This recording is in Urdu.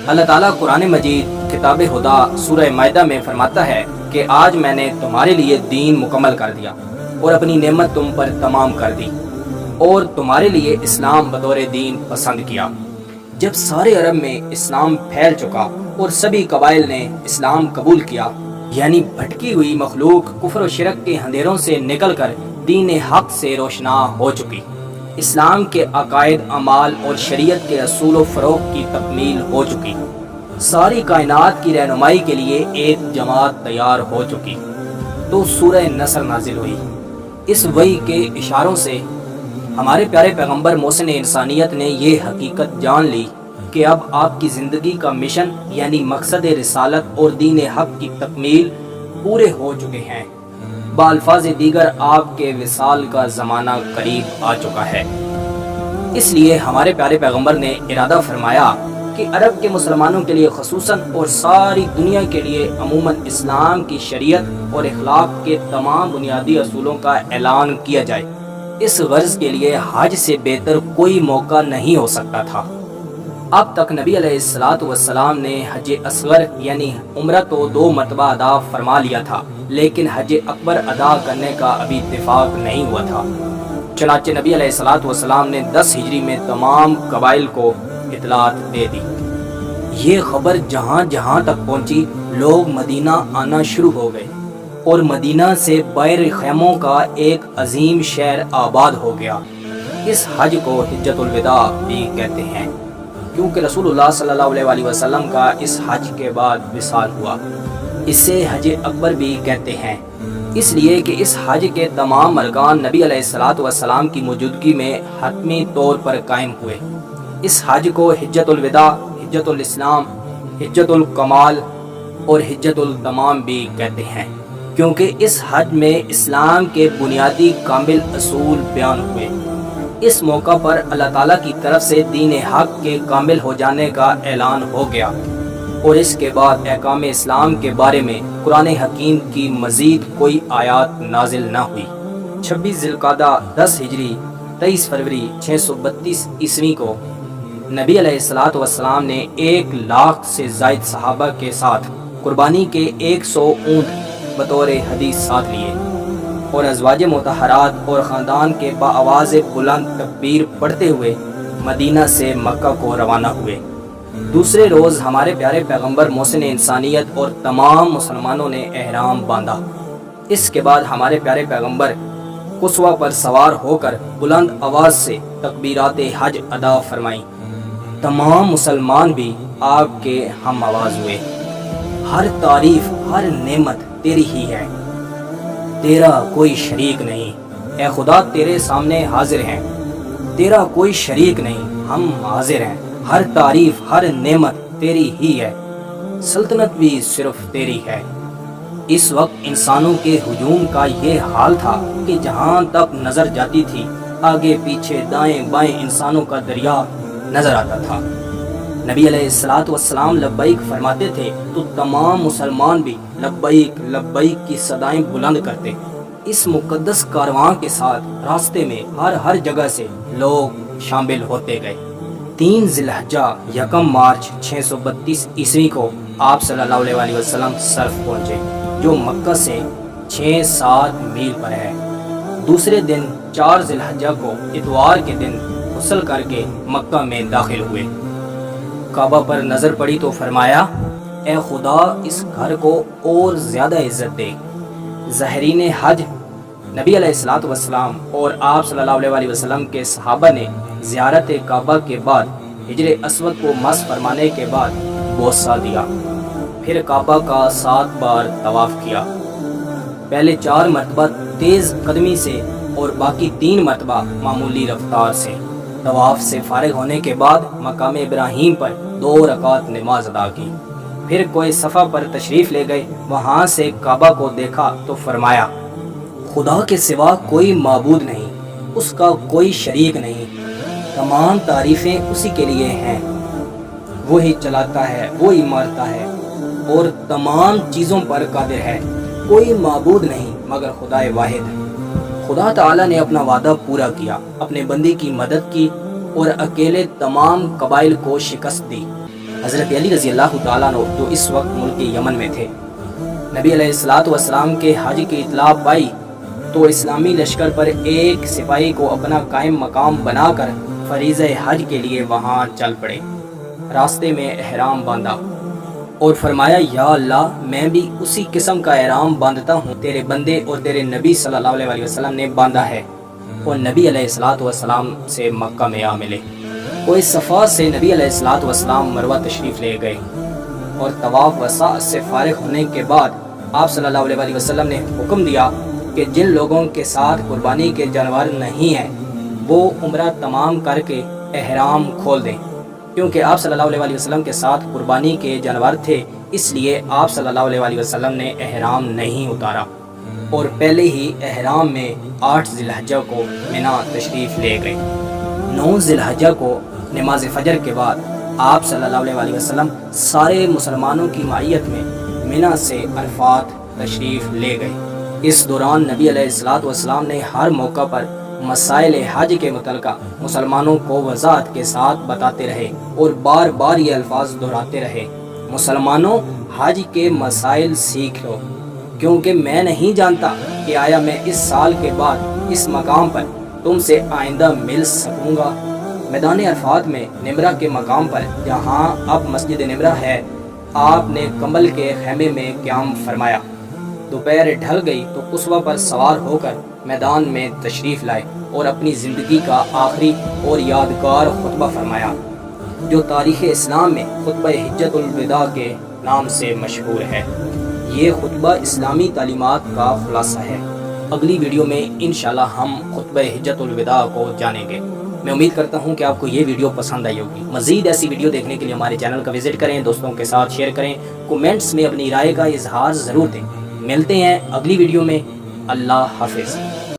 اللہ تعالیٰ قرآن مجید کتاب خدا سورہ مائدہ میں فرماتا ہے کہ آج میں نے تمہارے لیے دین مکمل کر دیا اور اپنی نعمت تم پر تمام کر دی اور تمہارے لیے اسلام بطور دین پسند کیا۔ جب سارے عرب میں اسلام پھیل چکا اور سبھی قبائل نے اسلام قبول کیا، یعنی بھٹکی ہوئی مخلوق کفر و شرک کے اندھیروں سے نکل کر دین حق سے روشنا ہو چکی، اسلام کے عقائد، اعمال اور شریعت کے اصول و فروغ کی تکمیل ہو چکی، ساری کائنات کی رہنمائی کے لیے ایک جماعت تیار ہو چکی، تو سورہ نصر نازل ہوئی۔ اس وحی کے اشاروں سے ہمارے پیارے پیغمبر محسن انسانیت نے یہ حقیقت جان لی کہ اب آپ کی زندگی کا مشن یعنی مقصد رسالت اور دین حق کی تکمیل پورے ہو چکے ہیں۔ بالفاظ دیگر آپ کے وصال کا زمانہ قریب آ چکا ہے۔ اس لیے ہمارے پیارے پیغمبر نے ارادہ فرمایا کہ عرب کے مسلمانوں کے لیے خصوصاً اور ساری دنیا کے لیے عموماً اسلام کی شریعت اور اخلاق کے تمام بنیادی اصولوں کا اعلان کیا جائے۔ اس غرض کے لیے حج سے بہتر کوئی موقع نہیں ہو سکتا تھا۔ اب تک نبی علیہ السلام نے حج اصغر یعنی عمرہ تو 2 مرتبہ ادا فرما لیا تھا، لیکن حج اکبر ادا کرنے کا ابھی اتفاق نہیں ہوا تھا۔ چنانچہ نبی علیہ السلام نے 10 ہجری میں تمام قبائل کو اطلاعات دے دی۔ یہ خبر جہاں جہاں تک پہنچی، لوگ مدینہ آنا شروع ہو گئے اور مدینہ سے باہر خیموں کا ایک عظیم شہر آباد ہو گیا۔ اس حج کو حجۃ الوداع بھی کہتے ہیں، کیونکہ رسول اللہ صلی اللہ علیہ وسلم کا اس حج کے بعد وصال ہوا۔ اسے حج اکبر بھی کہتے ہیں، اس لیے کہ اس حج کے تمام ارکان نبی علیہ السلام کی موجودگی میں حتمی طور پر قائم ہوئے۔ اس حج کو حجۃ الوداع، حجۃ الاسلام، حجۃ الکمال اور حجۃ التمام بھی کہتے ہیں، کیونکہ اس حج میں اسلام کے بنیادی کامل اصول بیان ہوئے۔ اس موقع پر اللہ تعالیٰ کی طرف سے دین حق کے کامل ہو جانے کا اعلان ہو گیا، اور اس کے بعد احکام اسلام کے بارے میں قرآن حکیم کی مزید کوئی آیات نازل نہ ہوئی۔ 26 ذی القعدہ 10 ہجری 23 فروری 632 عیسوی کو نبی علیہ السلام نے 1 لاکھ سے زائد صحابہ کے ساتھ قربانی کے 100 اونٹ بطور حدیث ساتھ لیے اور ازواج مطہرات اور خاندان کے بآواز بلند تکبیر پڑھتے ہوئے مدینہ سے مکہ کو روانہ ہوئے۔ دوسرے روز ہمارے پیارے پیغمبر محسن انسانیت اور تمام مسلمانوں نے احرام باندھا۔ اس کے بعد ہمارے پیارے پیغمبر قصوہ پر سوار ہو کر بلند آواز سے تکبیرات حج ادا فرمائیں۔ تمام مسلمان بھی آپ کے ہم آواز ہوئے۔ ہر تعریف، ہر نعمت تیری ہی ہے، تیرا کوئی شریک نہیں۔ اے خدا تیرے سامنے حاضر ہیں، تیرا کوئی شریک نہیں، ہم حاضر ہیں۔ ہر تعریف، ہر نعمت تیری ہی ہے، سلطنت بھی صرف تیری ہے۔ اس وقت انسانوں کے ہجوم کا یہ حال تھا کہ جہاں تک نظر جاتی تھی، آگے پیچھے دائیں بائیں انسانوں کا دریا نظر آتا تھا۔ نبی علیہ السلام لبیک فرماتے تھے تو تمام مسلمان بھی لبیک لبیک کی صدائیں بلند کرتے۔ اس مقدس کارواں کے ساتھ راستے میں ہر جگہ سے لوگ شامل ہوتے گئے۔ 3 ذی الحجہ 1 مارچ 632 عیسوی کو آپ صلی اللہ علیہ وسلم صرف پہنچے، جو مکہ سے 6-7 میل پر ہے۔ دوسرے دن 4 ذی الحجہ کو اتوار کے دن غسل کر کے مکہ میں داخل ہوئے۔ کعبہ پر نظر پڑی تو فرمایا، اے خدا اس گھر کو اور زیادہ عزت دے۔ زائرین حج نبی علیہ السلام اور آپ صلی اللہ علیہ وسلم کے صحابہ نے زیارت کعبہ کے بعد حجر اسود کو مس فرمانے کے بعد بوسہ دیا، پھر کعبہ کا 7 بار طواف کیا۔ پہلے 4 مرتبہ تیز قدمی سے اور باقی 3 مرتبہ معمولی رفتار سے۔ طواف سے فارغ ہونے کے بعد مقام ابراہیم پر 2 رکعت نماز ادا کی، پھر کوئی صفا پر تشریف لے گئے۔ وہاں سے کعبہ کو دیکھا تو فرمایا، خدا کے سوا کوئی معبود نہیں، اس کا کوئی شریک نہیں، تمام تعریفیں اسی کے لیے ہیں، وہی چلاتا ہے، وہی مارتا ہے اور تمام چیزوں پر قادر ہے، کوئی معبود نہیں مگر خدا واحد۔ خدا تعالیٰ نے اپنا وعدہ پورا کیا، اپنے بندے کی مدد کی اور اکیلے تمام قبائل کو شکست دی۔ حضرت علی رضی اللہ تعالیٰ عنہ جو اس وقت ملک یمن میں تھے، نبی علیہ الصلوۃ والسلام کے حج کی اطلاع پائی تو اسلامی لشکر پر ایک سپاہی کو اپنا قائم مقام بنا کر فریضہ حج کے لیے وہاں چل پڑے۔ راستے میں احرام باندھا اور فرمایا یا اللہ میں بھی اسی قسم کا احرام باندھتا ہوں تیرے بندے اور تیرے نبی صلی اللہ علیہ وسلم نے باندھا ہے، اور نبی علیہ الصلوۃ والسلام سے مکہ میں آ ملے۔ وہ اس صفا سے نبی علیہ الصلوۃ والسلام مروہ تشریف لے گئے، اور طواف و سعی سے فارغ ہونے کے بعد آپ صلی اللہ علیہ وسلم نے حکم دیا کہ جن لوگوں کے ساتھ قربانی کے جانور نہیں ہیں وہ عمرہ تمام کر کے احرام کھول دیں، کیونکہ آپ صلی اللہ علیہ وسلم کے ساتھ قربانی کے جانور تھے، اس لیے آپ صلی اللہ علیہ وسلم نے احرام نہیں اتارا اور پہلے ہی احرام میں 8 ذی الحجہ کو منا تشریف لے گئے۔ 9 ذی الحجہ کو نماز فجر کے بعد آپ صلی اللہ علیہ وسلم سارے مسلمانوں کی معیت میں منا سے عرفات تشریف لے گئے۔ اس دوران نبی علیہ الصلوۃ والسلام نے ہر موقع پر مسائل حج کے متعلقہ مسلمانوں کو وضاحت کے ساتھ بتاتے رہے اور بار بار یہ الفاظ دہراتے رہے، مسلمانوں حج کے مسائل سیکھ لو، کیونکہ میں نہیں جانتا کہ آیا میں اس سال کے بعد اس مقام پر تم سے آئندہ مل سکوں گا۔ میدان عرفات میں نمرہ کے مقام پر جہاں اب مسجد نمرہ ہے، آپ نے کمبل کے خیمے میں قیام فرمایا۔ دوپہر ڈھل گئی تو قصوہ پر سوار ہو کر میدان میں تشریف لائے اور اپنی زندگی کا آخری اور یادگار خطبہ فرمایا، جو تاریخ اسلام میں خطبہ حجۃ الوداع کے نام سے مشہور ہے۔ یہ خطبہ اسلامی تعلیمات کا خلاصہ ہے۔ اگلی ویڈیو میں انشاءاللہ ہم خطبہ حجۃ الوداع کو جانیں گے۔ میں امید کرتا ہوں کہ آپ کو یہ ویڈیو پسند آئی ہوگی۔ مزید ایسی ویڈیو دیکھنے کے لیے ہمارے چینل کا وزٹ کریں، دوستوں کے ساتھ شیئر کریں، کومنٹس میں اپنی رائے کا اظہار ضرور دیں۔ ملتے ہیں اگلی ویڈیو میں۔ اللہ حافظ۔